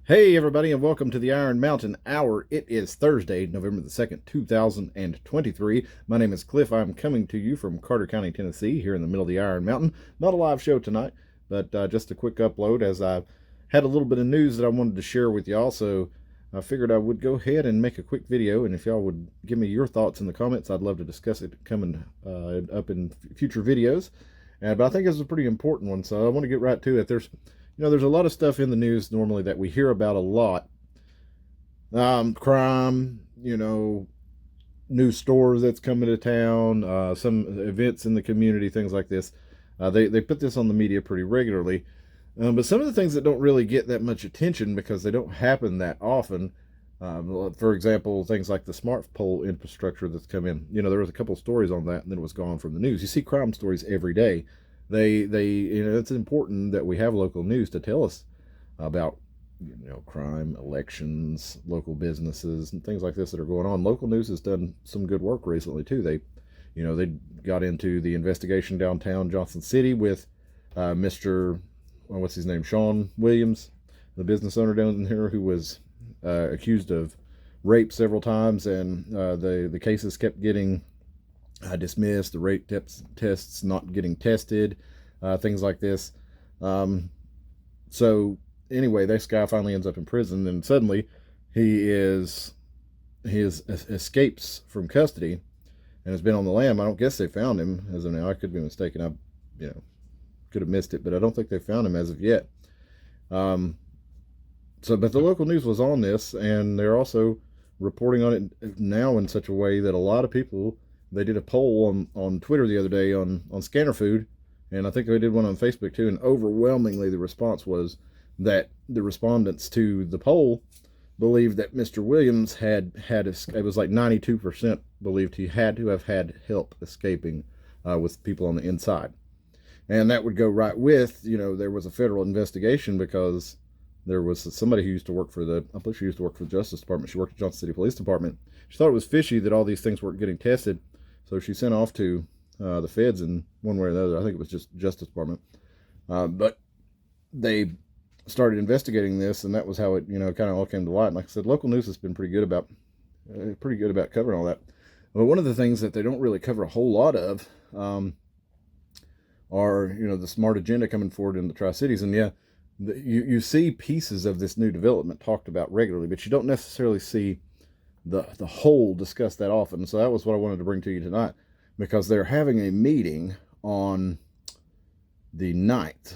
Hey everybody, and welcome to the Iron Mountain Hour. It is Thursday, November the 2nd, 2023. My name is Cliff. I'm coming to you from Carter County, Tennessee, here in the middle of the Iron Mountain. Not a live show tonight, but just a quick upload as I had a little bit of news that I wanted to share with y'all. So I figured I would go ahead and make a quick video, and if y'all would give me your thoughts in the comments, I'd love to discuss it coming up in future videos. But I think it's a pretty important one, so I want to get right to it. There's a lot of stuff in the news normally that we hear about a lot. Crime, new stores that's coming to town, some events in the community, things like this. They put this on the media pretty regularly. But some of the things that don't really get that much attention because they don't happen that often. For example, things like the smart pole infrastructure that's come in. There was a couple stories on that, and then it was gone from the news. You see crime stories every day. It's important that we have local news to tell us about, crime, elections, local businesses, and things like this that are going on. Local news has done some good work recently too. They got into the investigation downtown Johnson City with Mr. What's his name, Sean Williams, the business owner down here who was accused of rape several times, and the cases kept getting dismissed, the rape tests not getting tested, things like this. So anyway, this guy finally ends up in prison, and suddenly he escapes from custody and has been on the lam. I don't guess they found him as of now. I could be mistaken. I could have missed it, but I don't think they found him as of yet. But the local news was on this, and they're also reporting on it now in such a way that a lot of people. They did a poll on Twitter the other day on Scanner Food, and I think they did one on Facebook too, and overwhelmingly the response was that the respondents to the poll believed that Mr. Williams it was like 92% believed he had to have had help escaping with people on the inside. And that would go right with, there was a federal investigation because there was somebody who used to work I believe she used to work for the Justice Department. She worked at the Johnson City Police Department. She thought it was fishy that all these things weren't getting tested. So she sent off to the feds in one way or the other. I think it was just Justice Department. But they started investigating this, and that was how it, kind of all came to light. And like I said, local news has been pretty good about covering all that. But one of the things that they don't really cover a whole lot of are, the smart agenda coming forward in the Tri-Cities. And you see pieces of this new development talked about regularly, but you don't necessarily see the whole discussed that often. So that was what I wanted to bring to you tonight, because they're having a meeting on the 9th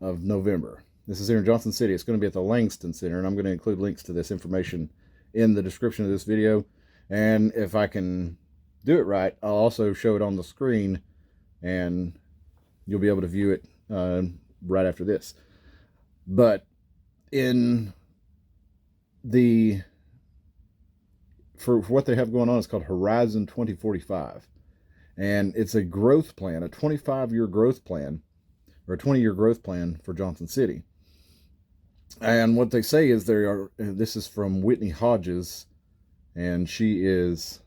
of November. This is here in Johnson City. It's going to be at the Langston Center, and I'm going to include links to this information in the description of this video. And if I can do it right, I'll also show it on the screen, and you'll be able to view it right after this. But for what they have going on, it's called Horizon 2045. And it's a growth plan, a 25-year growth plan, or a 20-year growth plan for Johnson City. And what they say is this is from Whitney Hodges, and she is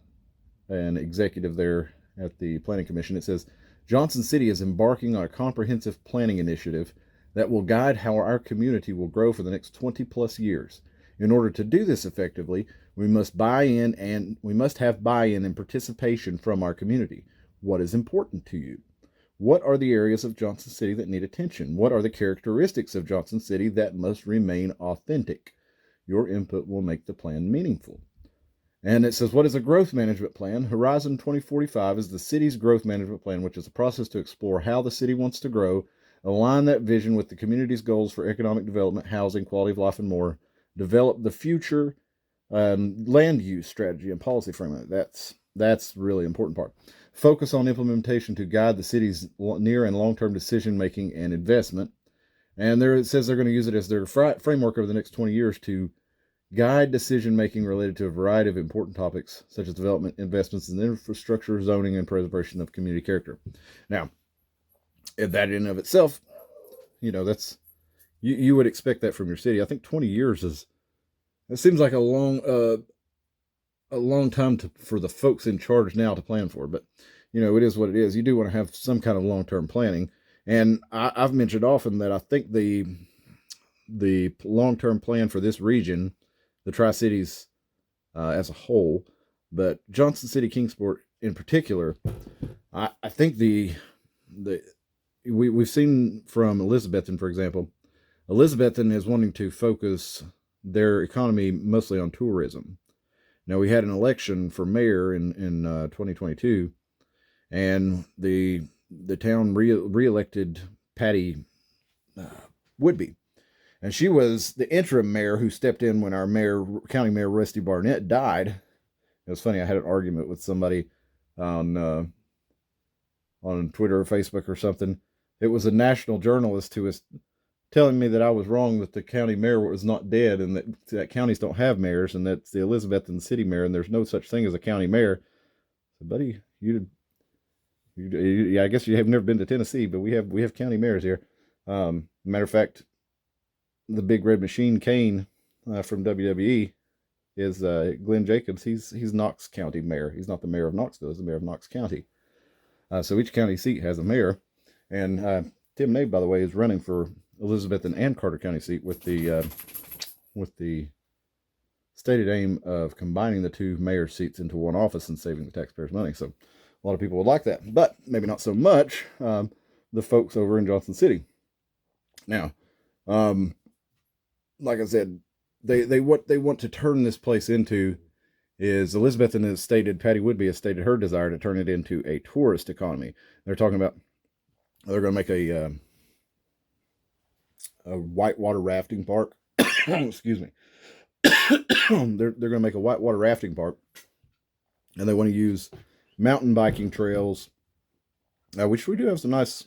an executive there at the Planning Commission. It says, Johnson City is embarking on a comprehensive planning initiative that will guide how our community will grow for the next 20 plus years. In order to do this effectively, we must have buy-in and participation from our community. What is important to you? What are the areas of Johnson City that need attention? What are the characteristics of Johnson City that must remain authentic? Your input will make the plan meaningful. And it says, what is a growth management plan? Horizon 2045 is the city's growth management plan, which is a process to explore how the city wants to grow, align that vision with the community's goals for economic development, housing, quality of life, and more, develop the future land use strategy and policy framework. That's really important part. Focus on implementation to guide the city's near and long-term decision-making and investment. And there it says they're going to use it as their framework over the next 20 years to guide decision-making related to a variety of important topics, such as development, investments in infrastructure, zoning, and preservation of community character. Now, that in and of itself, that's you would expect that from your city. I think 20 years it seems like a long time for the folks in charge now to plan for. But it is what it is. You do want to have some kind of long-term planning. And I've mentioned often that I think the long-term plan for this region, the Tri-Cities as a whole, but Johnson City, Kingsport in particular, I think we've seen from Elizabethton, for example, Elizabethton is wanting to focus their economy mostly on tourism. Now, we had an election for mayor in 2022, and the town reelected Patty Woodby, and she was the interim mayor who stepped in when our county mayor Rusty Barnett died. It was funny. I had an argument with somebody on Twitter or Facebook or something. It was a national journalist who was telling me that I was wrong, that the county mayor was not dead, and that counties don't have mayors, and that's the Elizabethton city mayor, and there's no such thing as a county mayor. So, buddy, I guess you have never been to Tennessee, but we have county mayors here. Matter of fact, the Big Red Machine Kane from WWE is Glenn Jacobs. He's Knox County mayor. He's not the mayor of Knoxville. He's the mayor of Knox County. So each county seat has a mayor, and Tim Nave, by the way, is running for Elizabethton and Carter County seat with the stated aim of combining the two mayor seats into one office and saving the taxpayers money. So a lot of people would like that, but maybe not so much the folks over in Johnson City. Now, like I said, what they want to turn this place into is Elizabethton has stated, Patty Woodby has stated her desire to turn it into a tourist economy. They're talking about they're going to make a whitewater rafting park. Excuse me. They're going to make a whitewater rafting park, and they want to use mountain biking trails, which we do have some nice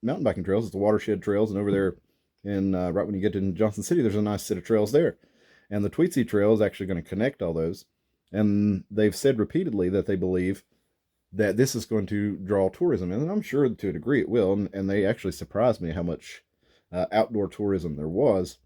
mountain biking trails. It's the Watershed Trails, and over there, right when you get to Johnson City, there's a nice set of trails there. And the Tweetsy Trail is actually going to connect all those. And they've said repeatedly that they believe that this is going to draw tourism, and I'm sure to a degree it will. And they actually surprised me how much outdoor tourism there was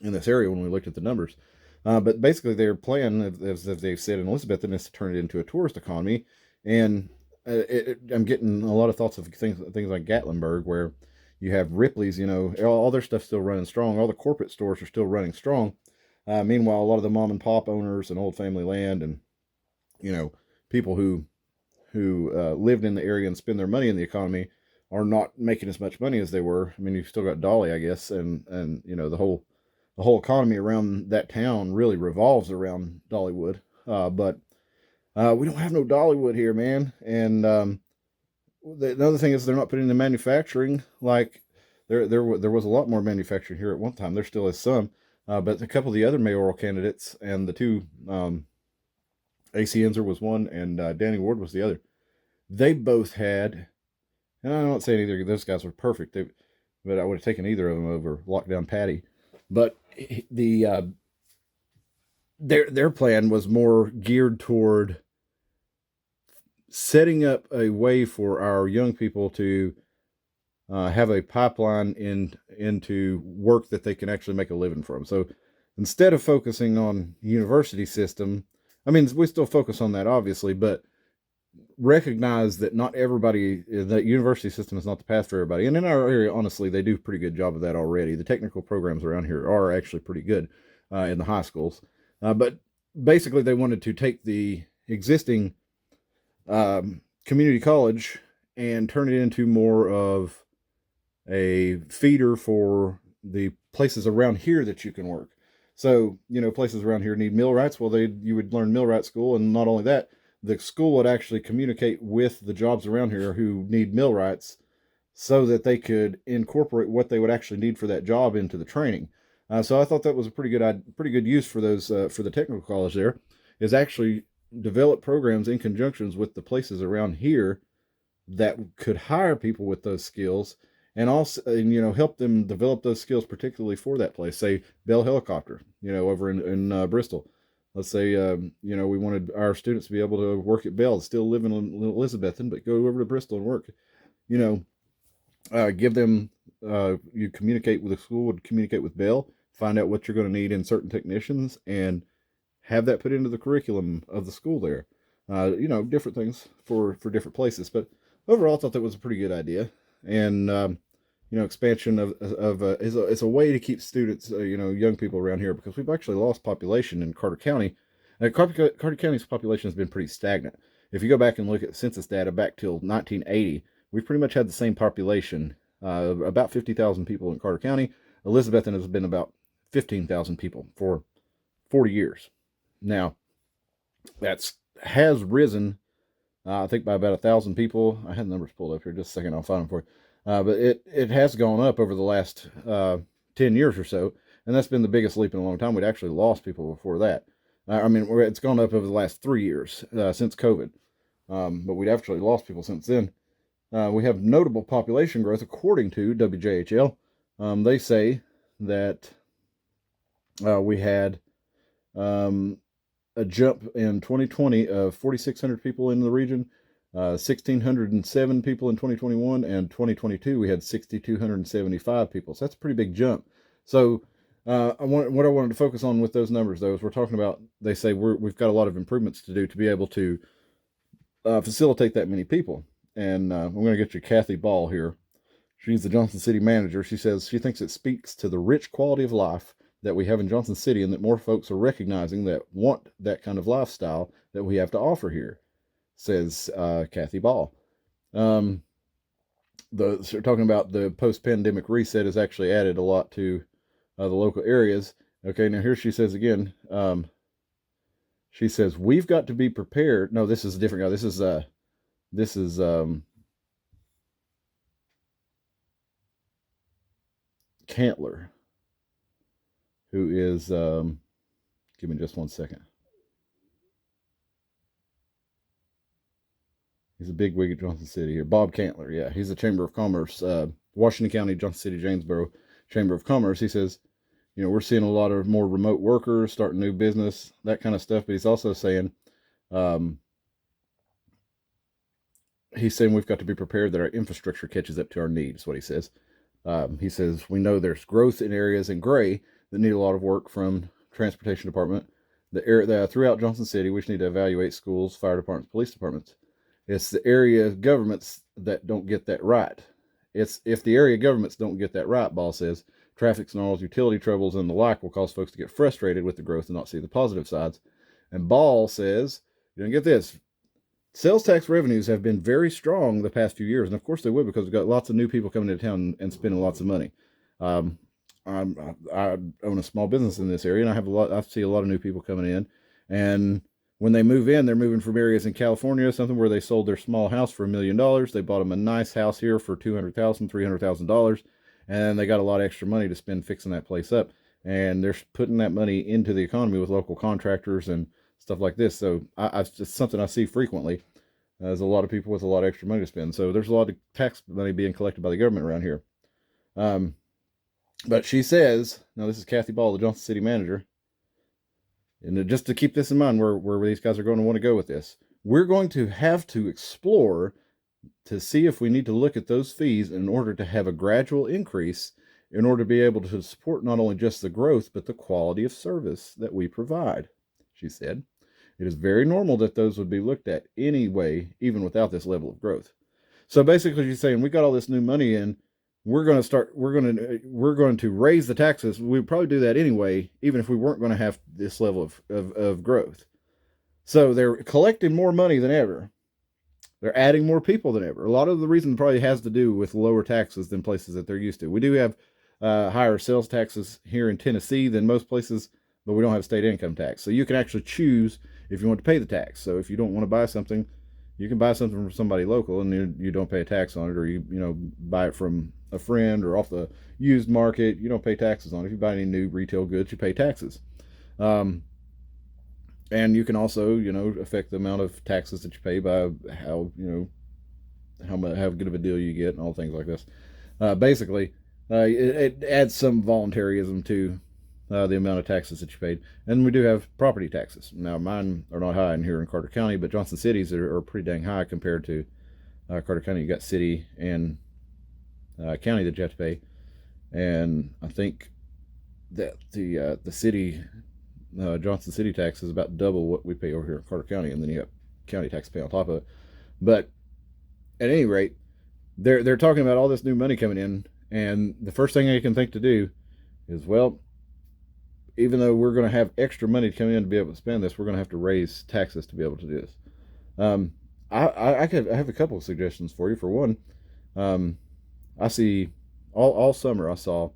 in this area when we looked at the numbers. But basically, their plan, as they've said in Elizabethton, is to turn it into a tourist economy. And I'm getting a lot of thoughts of things like Gatlinburg, where you have Ripley's. All their stuff's still running strong. All the corporate stores are still running strong. Meanwhile, a lot of the mom and pop owners and old family land, and people who lived in the area and spend their money in the economy are not making as much money as they were. I mean, you've still got Dolly, I guess, and the whole economy around that town really revolves around Dollywood. But we don't have no Dollywood here, man. And another thing is they're not putting in the manufacturing. Like there was a lot more manufacturing here at one time. There still is some. But a couple of the other mayoral candidates and the two, A.C. Enzer was one and Danny Ward was the other. They both had, and I'm not saying either of those guys were perfect, but I would have taken either of them over Lockdown Patty. But their plan was more geared toward setting up a way for our young people to have a pipeline into work that they can actually make a living from. So instead of focusing on university system, I mean, we still focus on that obviously, but recognize that not everybody, that university system is not the path for everybody. And in our area, honestly, they do a pretty good job of that already. The technical programs around here are actually pretty good in the high schools. But basically they wanted to take the existing community college and turn it into more of a feeder for the places around here that you can work. So, places around here need millwrights. Well, you would learn millwright school, and not only that, the school would actually communicate with the jobs around here who need millwrights so that they could incorporate what they would actually need for that job into the training. So I thought that was a pretty good use for those for the technical college there, is actually develop programs in conjunctions with the places around here that could hire people with those skills, and also help them develop those skills particularly for that place. Say Bell Helicopter, over in Bristol. Let's say we wanted our students to be able to work at Bell, still live in Elizabethton, but go over to Bristol and work. Give them you communicate with the school, would communicate with Bell, find out what you're going to need in certain technicians, and have that put into the curriculum of the school there. Different things for different places, but overall I thought that was a pretty good idea. And expansion of is a way to keep students, young people around here, because we've actually lost population in Carter County. Carter County's population has been pretty stagnant. If you go back and look at census data back till 1980, we've pretty much had the same population, about 50,000 people in Carter County. Elizabethton has been about 15,000 people for 40 years. Now, that's has risen, I think, by about 1,000 people. I had the numbers pulled up here. Just a second, I'll find them for you. But it has gone up over the last 10 years or so, and that's been the biggest leap in a long time. We'd actually lost people before that. It's gone up over the last 3 years since COVID, but we'd actually lost people since then. We have notable population growth according to WJHL. They say that we had a jump in 2020 of 4,600 people in the region, 1,607 people in 2021, and 2022 we had 6,275 people. So that's a pretty big jump. So what I wanted to focus on with those numbers, though, is we're talking about, they say we've got a lot of improvements to do to be able to facilitate that many people. And I'm going to get you Kathy Ball here. She's the Johnson City manager. She says she thinks it speaks to the rich quality of life that we have in Johnson City, and that more folks are recognizing that want that kind of lifestyle that we have to offer here, says Kathy Ball. So talking about the post-pandemic reset has actually added a lot to the local areas. Okay, now here she says again, she says, we've got to be prepared. No, this is a different guy. This is Cantler, who is, give me just one second. He's a big wig at Johnson City here. Bob Cantler, yeah. He's the Chamber of Commerce, Washington County, Johnson City, Janesboro Chamber of Commerce. He says, we're seeing a lot of more remote workers, starting new business, that kind of stuff. But he's also saying, we've got to be prepared that our infrastructure catches up to our needs, what he says. He says, we know there's growth in areas in gray that need a lot of work from transportation department. Throughout Johnson City, we need to evaluate schools, fire departments, police departments. It's the area governments that don't get that right. If the area governments don't get that right, Ball says, traffic snarls, utility troubles, and the like will cause folks to get frustrated with the growth and not see the positive sides. And Ball says, get this, sales tax revenues have been very strong the past few years, and of course they would, because we've got lots of new people coming into town and spending lots of money. I own a small business in this area, and I see a lot of new people coming in, and when they move in, they're moving from areas in California, something where they sold their small house for $1 million. They bought them a nice house here for $200,000, $300,000, and they got a lot of extra money to spend fixing that place up. And they're putting that money into the economy with local contractors and stuff like this. So it's just something I see frequently. There's a lot of people with a lot of extra money to spend. So there's a lot of tax money being collected by the government around here. But she says, now this is Kathy Ball, the Johnson City manager, and just to keep this in mind, where these guys are going to want to go with this, we're going to have to explore to see if we need to look at those fees in order to have a gradual increase, in order to be able to support not only just the growth, but the quality of service that we provide, she said. It is very normal that those would be looked at anyway, even without this level of growth. So basically she's saying, we got all this new money in, we're going to raise the taxes. We'd probably do that anyway, even if we weren't going to have this level of growth. So they're collecting more money than ever. They're adding more people than ever. A lot of the reason probably has to do with lower taxes than places that they're used to. We do have higher sales taxes here in Tennessee than most places, but we don't have state income tax. So you can actually choose if you want to pay the tax. So if you don't want to buy something, you can buy something from somebody local and you don't pay a tax on it, or you buy it from a friend or off the used market, you don't pay taxes on it. If you buy any new retail goods, you pay taxes. And you can also, affect the amount of taxes that you pay by how good of a deal you get and all things like this. Basically, it adds some voluntarism to the amount of taxes that you paid. And we do have property taxes. Now, mine are not high in here in Carter County, but Johnson City's are pretty dang high compared to Carter County. You got city and county that you have to pay. And I think that the city, Johnson City tax is about double what we pay over here in Carter County, and then you have county tax to pay on top of it. But at any rate, they're talking about all this new money coming in, And the first thing they can think to do is, well, even though we're going to have extra money to come in to be able to spend this, we're going to have to raise taxes to be able to do this. Um, I have a couple of suggestions for you. For one, um, I see all summer I saw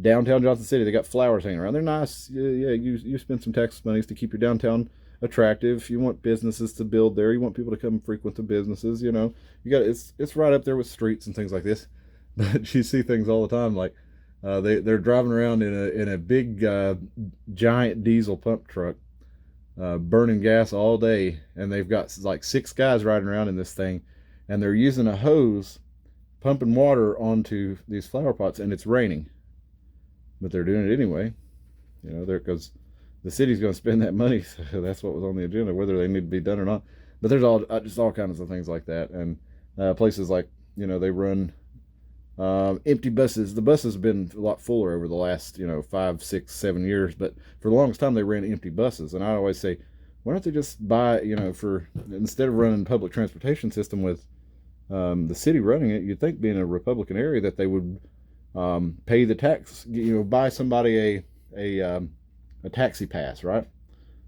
downtown Johnson City. They got flowers hanging around. They're nice. Yeah, you spend some tax monies to keep your downtown attractive. You want businesses to build there. You want people to come frequent the businesses. You know, you got it's right up there with streets and things like this. But you see things all the time like they're driving around in a big giant diesel pump truck, burning gas all day, and they've got like 6 guys riding around in this thing, and they're using a hose pumping water onto these flower pots, and it's raining, but they're doing it anyway. You know, they're because the city's going to spend that money, so that's what was on the agenda, whether they need to be done or not. But there's just all kinds of things like that, and places like, you know, they run empty buses. The buses have been a lot fuller over the last, 5, 6, 7 years, but for the longest time they ran empty buses. And I always say, why don't they just buy, for instead of running public transportation system with the city running it, you'd think being a Republican area that they would pay the tax, buy somebody a taxi pass, right?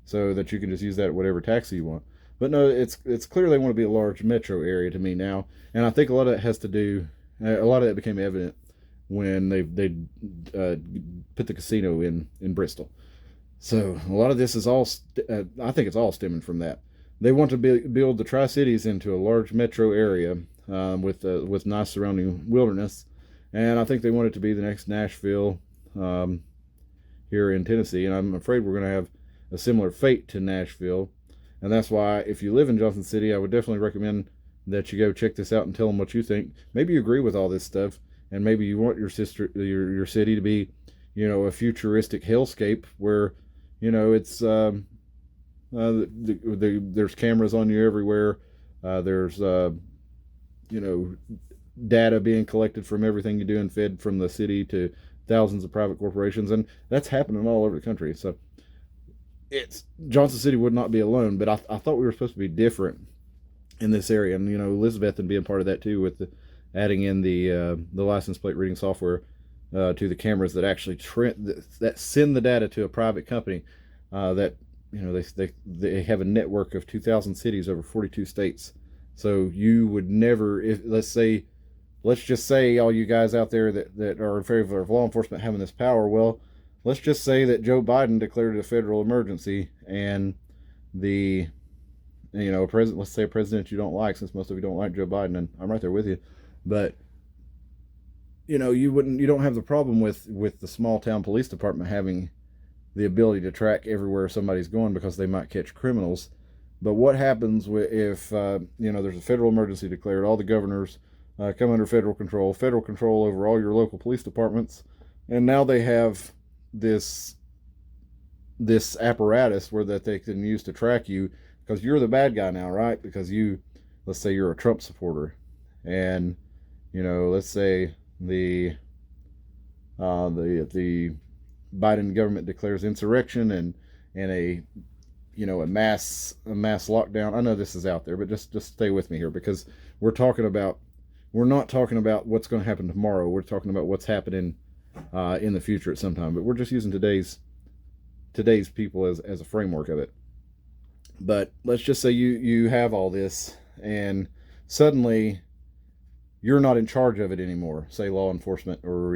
So that you can just use that at whatever taxi you want. But no, it's clear they want to be a large metro area to me now, and I think a lot of that has to do. A lot of that became evident when they put the casino in Bristol. So a lot of this is all. I think it's all stemming from that. They want to build the Tri-Cities into a large metro area with nice surrounding wilderness, and I think they want it to be the next Nashville here in Tennessee. And I'm afraid we're going to have a similar fate to Nashville, and that's why if you live in Johnson City, I would definitely recommend that you go check this out and tell them what you think. Maybe you agree with all this stuff, and maybe you want your city to be, a futuristic hellscape where, it's there's cameras on you everywhere. There's data being collected from everything you do and fed from the city to thousands of private corporations, and that's happening all over the country. So it's Johnson City would not be alone, but I thought we were supposed to be different in this area, and Elizabeth and being part of that too, with adding in the license plate reading software to the cameras that actually that send the data to a private company that they have a network of 2,000 cities over 42 states. So you would never, if let's just say all you guys out there that are in favor of law enforcement having this power, well, let's just say that Joe Biden declared it a federal emergency, and let's say a president you don't like, since most of you don't like Joe Biden, and I'm right there with you, but you don't have the problem with the small town police department having the ability to track everywhere somebody's going because they might catch criminals. But what happens if there's a federal emergency declared, all the governors come under federal control over all your local police departments, and now they have this apparatus that they can use to track you, because you're the bad guy now, right? Because let's say you're a Trump supporter, and let's say the Biden government declares insurrection and a mass lockdown. I know this is out there, but just stay with me here, because we're not talking about what's going to happen tomorrow. We're talking about what's happening in the future at some time. But we're just using today's people as a framework of it. But let's just say you have all this, and suddenly you're not in charge of it anymore. Say law enforcement, or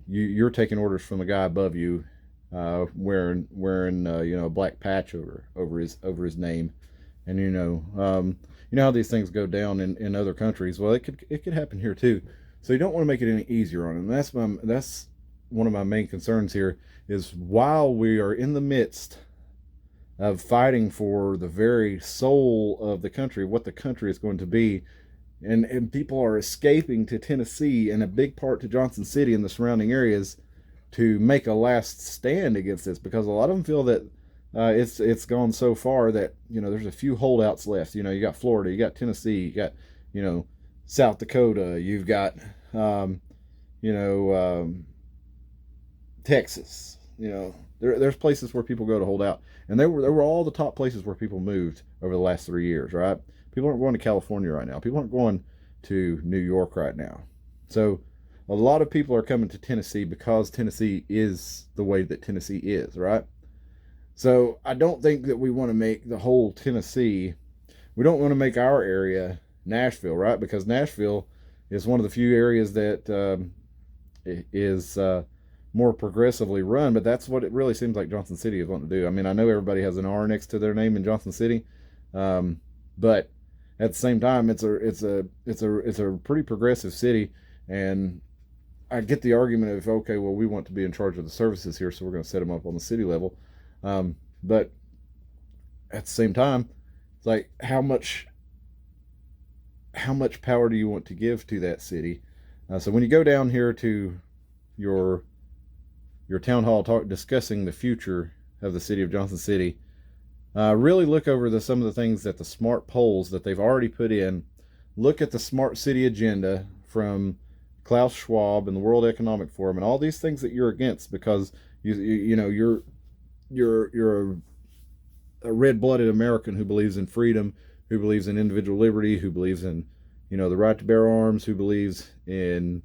you're taking orders from a guy above you, wearing a black patch over his name, and how these things go down in other countries. Well, it could happen here too. So you don't want to make it any easier on them. That's one of my main concerns here, is while we are in the midst of fighting for the very soul of the country, what the country is going to be, and people are escaping to Tennessee, and a big part to Johnson City and the surrounding areas, to make a last stand against this, because a lot of them feel that it's gone so far that there's a few holdouts left. You got Florida, you got Tennessee, you got South Dakota, you've got Texas. There's places where people go to hold out, and there were all the top places where people moved over the last 3 years, right? People aren't going to California right now. People aren't going to New York right now. So a lot of people are coming to Tennessee because Tennessee is the way that Tennessee is, right? So I don't think that we want to make the whole Tennessee, we don't want to make our area Nashville, right? Because Nashville is one of the few areas that is more progressively run, but that's what it really seems like Johnson City is wanting to do. I mean, I know everybody has an R next to their name in Johnson City, but at the same time, it's a pretty progressive city, and I get the argument of, okay, well, we want to be in charge of the services here, so we're going to set them up on the city level, but at the same time, it's like how much power do you want to give to that city? So when you go down here to your town hall discussing the future of the city of Johnson City, really look over some of the things that the smart polls that they've already put in. Look at the smart city agenda from Klaus Schwab and the World Economic Forum and all these things that you're against because you're a red-blooded American who believes in freedom, who believes in individual liberty, who believes in the right to bear arms, who believes in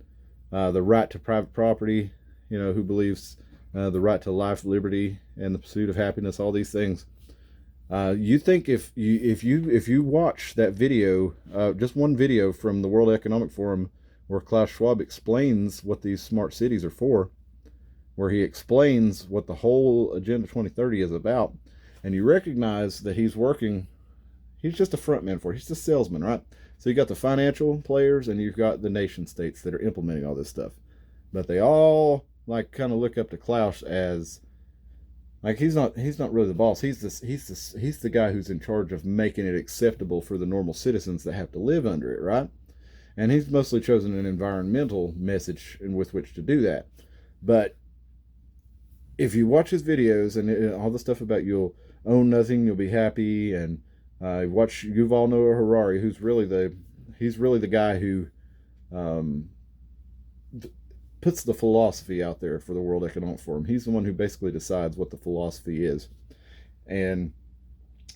the right to private property, who believes the right to life, liberty, and the pursuit of happiness. All these things. You think if you watch that video, just one video from the World Economic Forum, where Klaus Schwab explains what these smart cities are for, where he explains what the whole Agenda 2030 is about, and you recognize that he's just a front man for it. He's just a salesman, right? So you got the financial players and you've got the nation states that are implementing all this stuff. But they all kind of look up to Klaus as he's not really the boss. He's the guy who's in charge of making it acceptable for the normal citizens that have to live under it, right? And he's mostly chosen an environmental message with which to do that. But if you watch his videos and all the stuff about you'll own nothing, you'll be happy, and watch Yuval Noah Harari, he's really the guy who puts the philosophy out there for the World Economic Forum. He's the one who basically decides what the philosophy is, and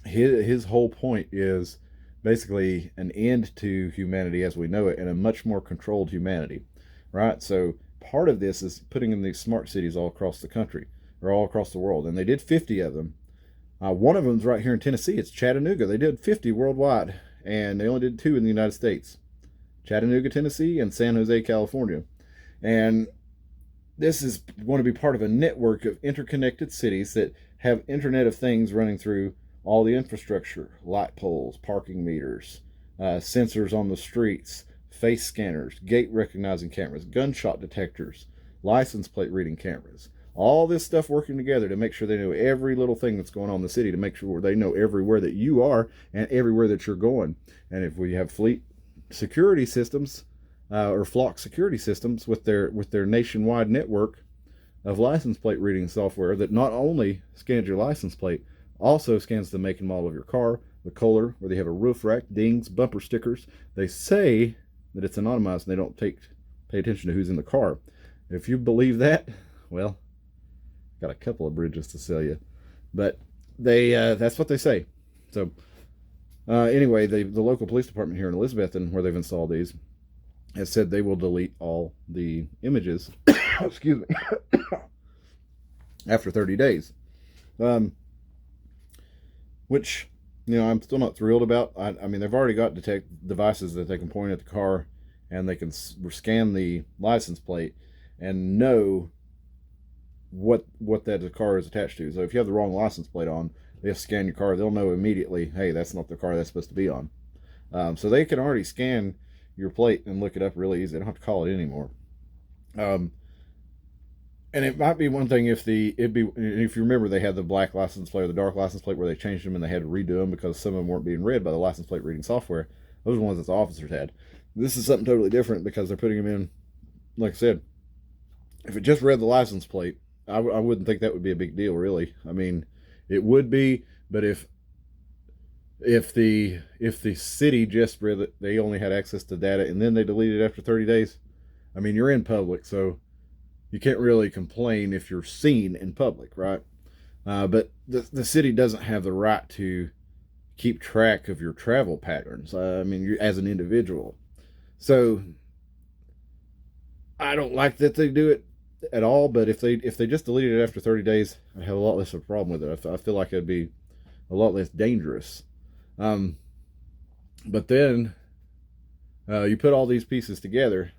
his whole point is basically an end to humanity as we know it and a much more controlled humanity, right? So part of this is putting in these smart cities all across the country or all across the world, and they did 50 of them. One of them's right here in Tennessee. It's Chattanooga. They did 50 worldwide, and they only did 2 in the United States. Chattanooga, Tennessee, and San Jose, California. And this is going to be part of a network of interconnected cities that have Internet of Things running through all the infrastructure, light poles, parking meters, sensors on the streets, face scanners, gate recognizing cameras, gunshot detectors, license plate reading cameras. All this stuff working together to make sure they know every little thing that's going on in the city, to make sure they know everywhere that you are and everywhere that you're going. And if we have fleet security systems or flock security systems with their nationwide network of license plate reading software that not only scans your license plate, also scans the make and model of your car, the color, where they have a roof rack, dings, bumper stickers. They say that it's anonymized and they don't pay attention to who's in the car. If you believe that, well, got a couple of bridges to sell you, but that's what they say. So anyway, the local police department here in Elizabethton, where they've installed these, has said they will delete all the images excuse me after 30 days, which I'm still not thrilled about. I mean, they've already got devices that they can point at the car and they can scan the license plate and know what that car is attached to. So if you have the wrong license plate on, they'll scan your car. They'll know immediately, hey, that's not the car that's supposed to be on. So they can already scan your plate and look it up really easy. They don't have to call it anymore. And it might be one thing if you remember, they had the black license plate or the dark license plate where they changed them and they had to redo them because some of them weren't being read by the license plate reading software. Those are the ones that the officers had. This is something totally different because they're putting them in, like I said, if it just read the license plate, I wouldn't think that would be a big deal, really. I mean, it would be, but if the city just read that they only had access to data and then they deleted it after 30 days, I mean, you're in public, so you can't really complain if you're seen in public, right? But the city doesn't have the right to keep track of your travel patterns. I mean, you as an individual. So I don't like that they do it at all. But if they just deleted it after 30 days, I'd have a lot less of a problem with it. I feel like it'd be a lot less dangerous. Um, but then you put all these pieces together,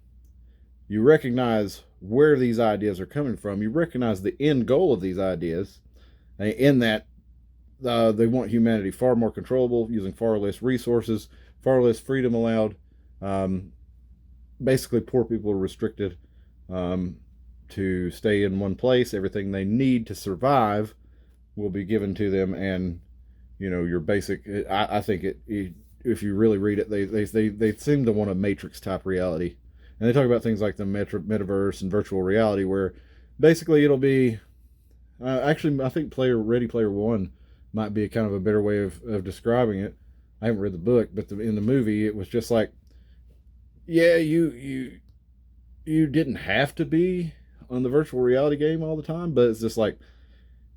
you recognize where these ideas are coming from. You recognize the end goal of these ideas, in that they want humanity far more controllable, using far less resources, far less freedom allowed. Um, Basically, poor people are restricted um, to stay in one place. Everything they need to survive will be given to them, and your basic. I think if you really read it, they seem to want a Matrix type reality, and they talk about things like the metaverse and virtual reality, where basically it'll be. Actually, I think Ready Player One might be a kind of a better way of describing it. I haven't read the book, but in the movie, it was just like, yeah, you didn't have to be on the virtual reality game all the time, but it's just like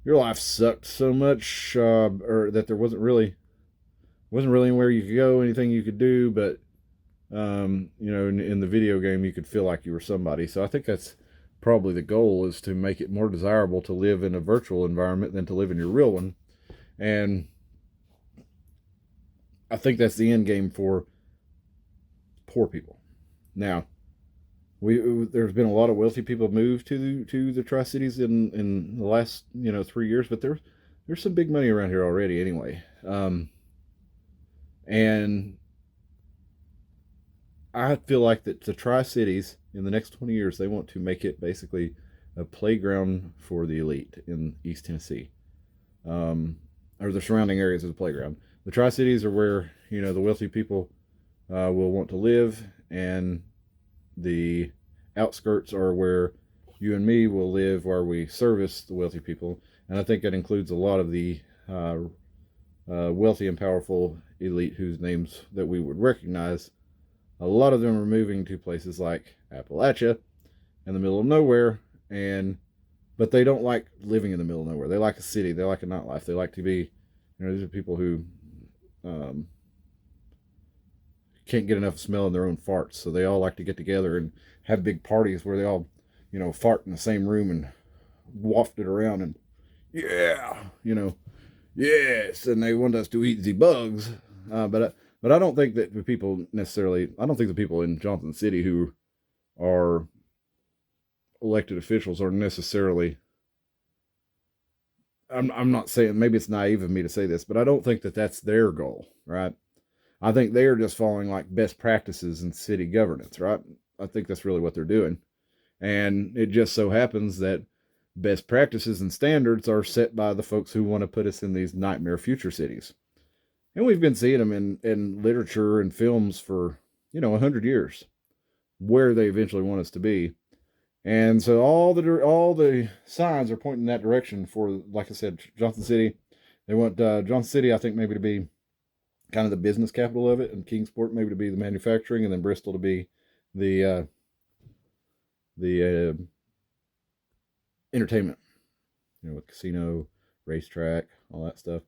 your life sucked so much, or that there wasn't really anywhere you could go, anything you could do, but in the video game you could feel like you were somebody. So I think that's probably the goal, is to make it more desirable to live in a virtual environment than to live in your real one. And I think that's the end game for poor people. Now, there's been a lot of wealthy people move to the Tri-Cities in the last 3 years, but there's some big money around here already anyway. And I feel like that the Tri-Cities in the next 20 years, they want to make it basically a playground for the elite in East Tennessee, or the surrounding areas of the playground. The Tri-Cities are where the wealthy people will want to live, and the outskirts are where you and me will live, where we service the wealthy people. And I think that includes a lot of the wealthy and powerful elite whose names that we would recognize. A lot of them are moving to places like Appalachia in the middle of nowhere, but they don't like living in the middle of nowhere. They like a city. They like a nightlife. They like to be, these are people who can't get enough of smelling their own farts, so they all like to get together and have big parties where they all, fart in the same room and waft it around, and yeah, yes, and they want us to eat the bugs. But I don't think that the people necessarily. I don't think the people in Johnson City who are elected officials are necessarily. I'm not saying, maybe it's naive of me to say this, but I don't think that that's their goal, right? I think they are just following like best practices in city governance, right? I think that's really what they're doing. And it just so happens that best practices and standards are set by the folks who want to put us in these nightmare future cities. And we've been seeing them in literature and films for, 100 years, where they eventually want us to be. And so all the signs are pointing in that direction for, like I said, Johnson City. They want Johnson City, I think, maybe to be kind of the business capital of it, and Kingsport maybe to be the manufacturing, and then Bristol to be the entertainment, with casino, racetrack, all that stuff.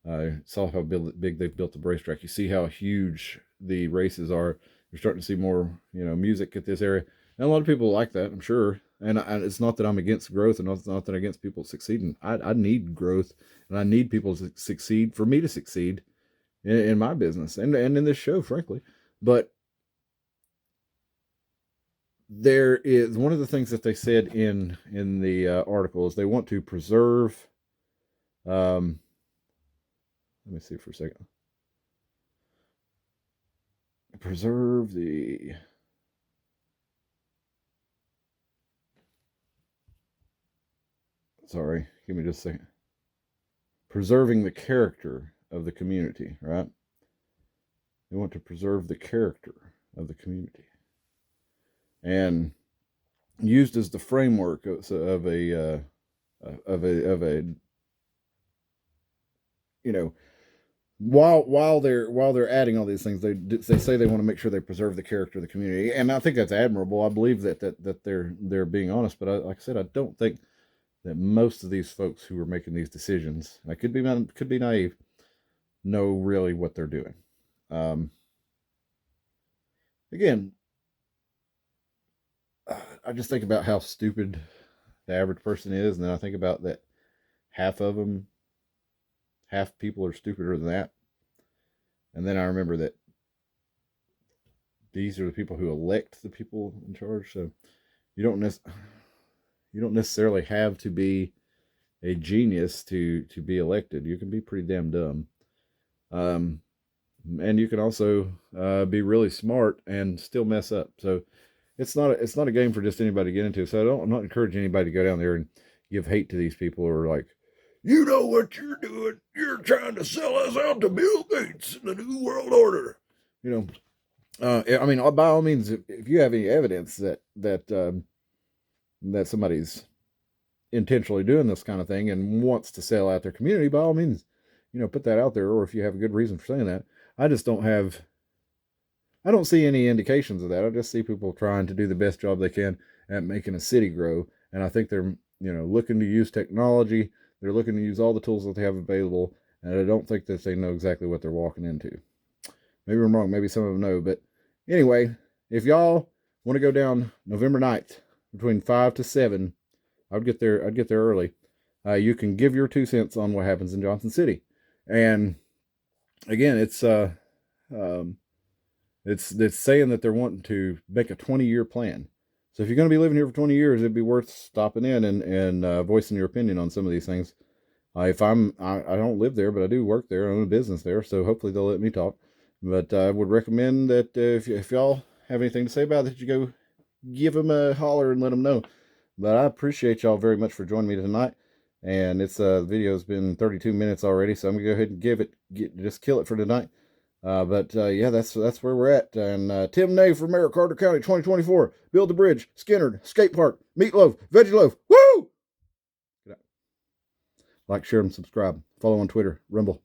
I saw how big they've built the racetrack. You see how huge the races are. You're starting to see more, music at this area. And a lot of people like that, I'm sure. And it's not that I'm against growth, and it's not that I'm against people succeeding. I need growth, and I need people to succeed for me to succeed in my business and in this show, frankly. But there is one of the things that they said in the article is they want to preserve. Let me see for a second. Preserve the. Sorry, give me just a second. Preserving the character of the community, right? They want to preserve the character of the community, and used as the framework of a while they're adding all these things, they say they want to make sure they preserve the character of the community, and I think that's admirable. I believe that they're being honest, but like I said, I don't think that most of these folks who are making these decisions, and I could be naive, know really what they're doing. Again, I just think about how stupid the average person is, and then I think about that half people are stupider than that. And then I remember that these are the people who elect the people in charge. So you don't necessarily have to be a genius to be elected. You can be pretty damn dumb, and you can also be really smart and still mess up. So it's not a game for just anybody to get into. So I'm not encouraging anybody to go down there and give hate to these people, or like, you know what you're doing? You're trying to sell us out to Bill Gates and the New World Order. You know, I mean, by all means, if you have any evidence that somebody's intentionally doing this kind of thing and wants to sell out their community, by all means, put that out there. Or if you have a good reason for saying that, I don't see any indications of that. I just see people trying to do the best job they can at making a city grow. And I think they're, looking to use technology. They're looking to use all the tools that they have available. And I don't think that they know exactly what they're walking into. Maybe I'm wrong. Maybe some of them know. But anyway, if y'all want to go down November 9th between 5 to 7, I'd get there early. You can give your 2 cents on what happens in Johnson City. And again, it's saying that they're wanting to make a 20-year plan. So if you're going to be living here for 20 years, it'd be worth stopping in and voicing your opinion on some of these things. I don't live there, but I do work there. I own a business there, so hopefully they'll let me talk. But I would recommend that if y'all have anything to say about it, you go give them a holler and let them know. But I appreciate y'all very much for joining me tonight. And it's video's been 32 minutes already, so I'm gonna go ahead and just kill it for tonight. Yeah, that's where we're at. And Tim Nave for Mayor, Carter County, 2024. Build the bridge, Skinner, skate park, meatloaf, veggie loaf. Woo! Like, share, and subscribe. Follow on Twitter, Rumble.